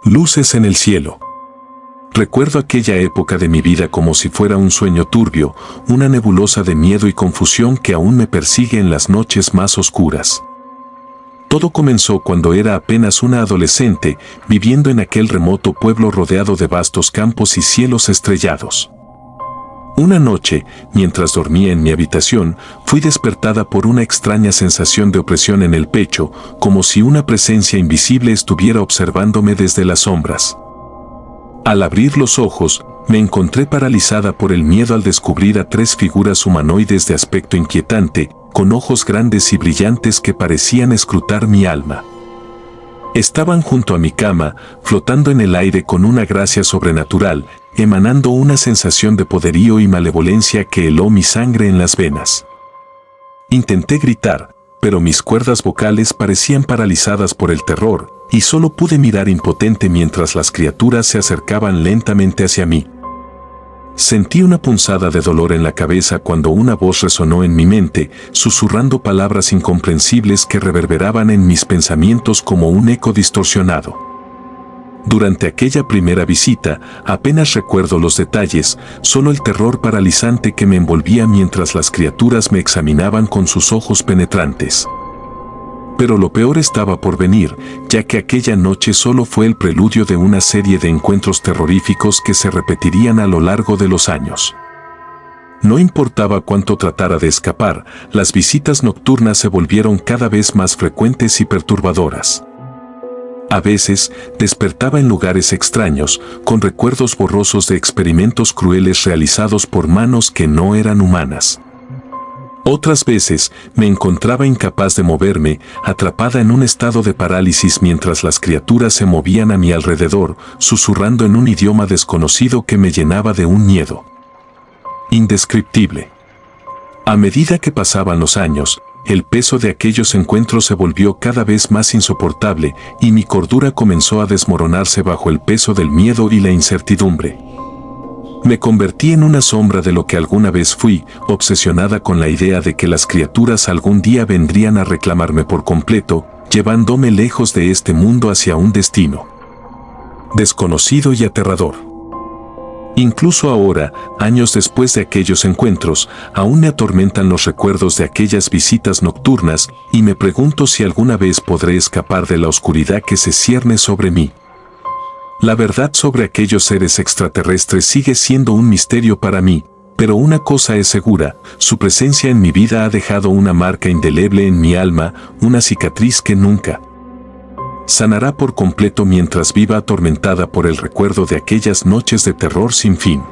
Luces en el cielo. Recuerdo aquella época de mi vida como si fuera un sueño turbio, una nebulosa de miedo y confusión que aún me persigue en las noches más oscuras. Todo comenzó cuando era apenas una adolescente, viviendo en aquel remoto pueblo rodeado de vastos campos y cielos estrellados. Una noche, mientras dormía en mi habitación, fui despertada por una extraña sensación de opresión en el pecho, como si una presencia invisible estuviera observándome desde las sombras. Al abrir los ojos, me encontré paralizada por el miedo al descubrir a tres figuras humanoides de aspecto inquietante, con ojos grandes y brillantes que parecían escrutar mi alma. Estaban junto a mi cama, flotando en el aire con una gracia sobrenatural, emanando una sensación de poderío y malevolencia que heló mi sangre en las venas. Intenté gritar, pero mis cuerdas vocales parecían paralizadas por el terror, y solo pude mirar impotente mientras las criaturas se acercaban lentamente hacia mí. Sentí una punzada de dolor en la cabeza cuando una voz resonó en mi mente, susurrando palabras incomprensibles que reverberaban en mis pensamientos como un eco distorsionado. Durante aquella primera visita, apenas recuerdo los detalles, solo el terror paralizante que me envolvía mientras las criaturas me examinaban con sus ojos penetrantes. Pero lo peor estaba por venir, ya que aquella noche solo fue el preludio de una serie de encuentros terroríficos que se repetirían a lo largo de los años. No importaba cuánto tratara de escapar, las visitas nocturnas se volvieron cada vez más frecuentes y perturbadoras. A veces, despertaba en lugares extraños, con recuerdos borrosos de experimentos crueles realizados por manos que no eran humanas. Otras veces, me encontraba incapaz de moverme, atrapada en un estado de parálisis mientras las criaturas se movían a mi alrededor, susurrando en un idioma desconocido que me llenaba de un miedo indescriptible. A medida que pasaban los años, el peso de aquellos encuentros se volvió cada vez más insoportable y mi cordura comenzó a desmoronarse bajo el peso del miedo y la incertidumbre. Me convertí en una sombra de lo que alguna vez fui, obsesionada con la idea de que las criaturas algún día vendrían a reclamarme por completo, llevándome lejos de este mundo hacia un destino desconocido y aterrador. Incluso ahora, años después de aquellos encuentros, aún me atormentan los recuerdos de aquellas visitas nocturnas y me pregunto si alguna vez podré escapar de la oscuridad que se cierne sobre mí. La verdad sobre aquellos seres extraterrestres sigue siendo un misterio para mí, pero una cosa es segura, su presencia en mi vida ha dejado una marca indeleble en mi alma, una cicatriz que nunca sanará por completo mientras viva atormentada por el recuerdo de aquellas noches de terror sin fin.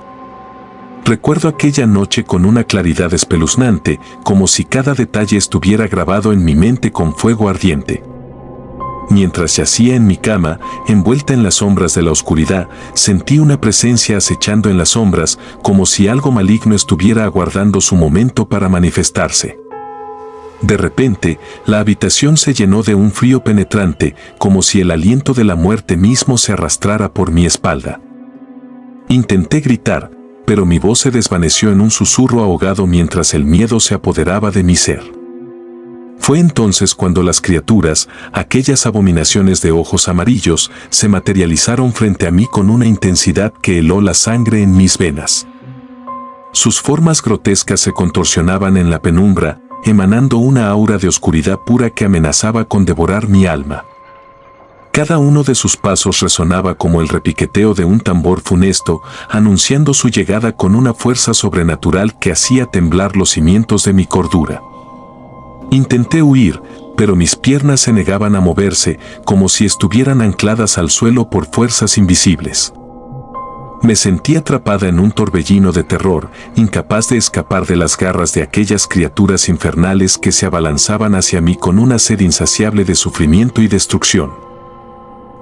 Recuerdo aquella noche con una claridad espeluznante, como si cada detalle estuviera grabado en mi mente con fuego ardiente. Mientras yacía en mi cama, envuelta en las sombras de la oscuridad, sentí una presencia acechando en las sombras, como si algo maligno estuviera aguardando su momento para manifestarse. De repente, la habitación se llenó de un frío penetrante, como si el aliento de la muerte mismo se arrastrara por mi espalda. Intenté gritar, pero mi voz se desvaneció en un susurro ahogado mientras el miedo se apoderaba de mi ser. Fue entonces cuando las criaturas, aquellas abominaciones de ojos amarillos, se materializaron frente a mí con una intensidad que heló la sangre en mis venas. Sus formas grotescas se contorsionaban en la penumbra, emanando una aura de oscuridad pura que amenazaba con devorar mi alma. Cada uno de sus pasos resonaba como el repiqueteo de un tambor funesto, anunciando su llegada con una fuerza sobrenatural que hacía temblar los cimientos de mi cordura. Intenté huir, pero mis piernas se negaban a moverse, como si estuvieran ancladas al suelo por fuerzas invisibles. Me sentí atrapada en un torbellino de terror, incapaz de escapar de las garras de aquellas criaturas infernales que se abalanzaban hacia mí con una sed insaciable de sufrimiento y destrucción.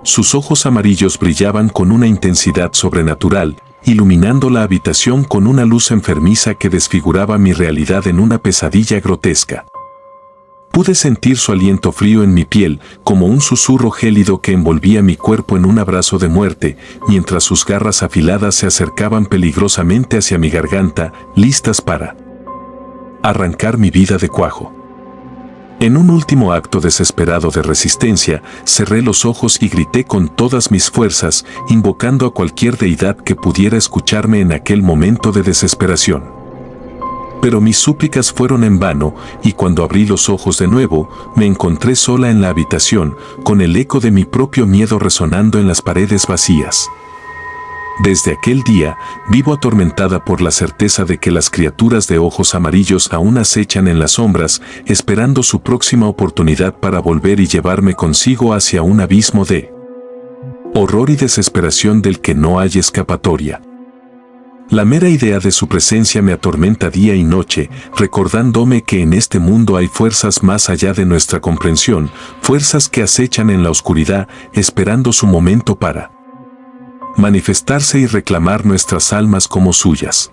Sus ojos amarillos brillaban con una intensidad sobrenatural, iluminando la habitación con una luz enfermiza que desfiguraba mi realidad en una pesadilla grotesca. Pude sentir su aliento frío en mi piel, como un susurro gélido que envolvía mi cuerpo en un abrazo de muerte, mientras sus garras afiladas se acercaban peligrosamente hacia mi garganta, listas para arrancar mi vida de cuajo. En un último acto desesperado de resistencia, cerré los ojos y grité con todas mis fuerzas, invocando a cualquier deidad que pudiera escucharme en aquel momento de desesperación. Pero mis súplicas fueron en vano, y cuando abrí los ojos de nuevo, me encontré sola en la habitación, con el eco de mi propio miedo resonando en las paredes vacías. Desde aquel día, vivo atormentada por la certeza de que las criaturas de ojos amarillos aún acechan en las sombras, esperando su próxima oportunidad para volver y llevarme consigo hacia un abismo de horror y desesperación del que no hay escapatoria. La mera idea de su presencia me atormenta día y noche, recordándome que en este mundo hay fuerzas más allá de nuestra comprensión, fuerzas que acechan en la oscuridad, esperando su momento para manifestarse y reclamar nuestras almas como suyas.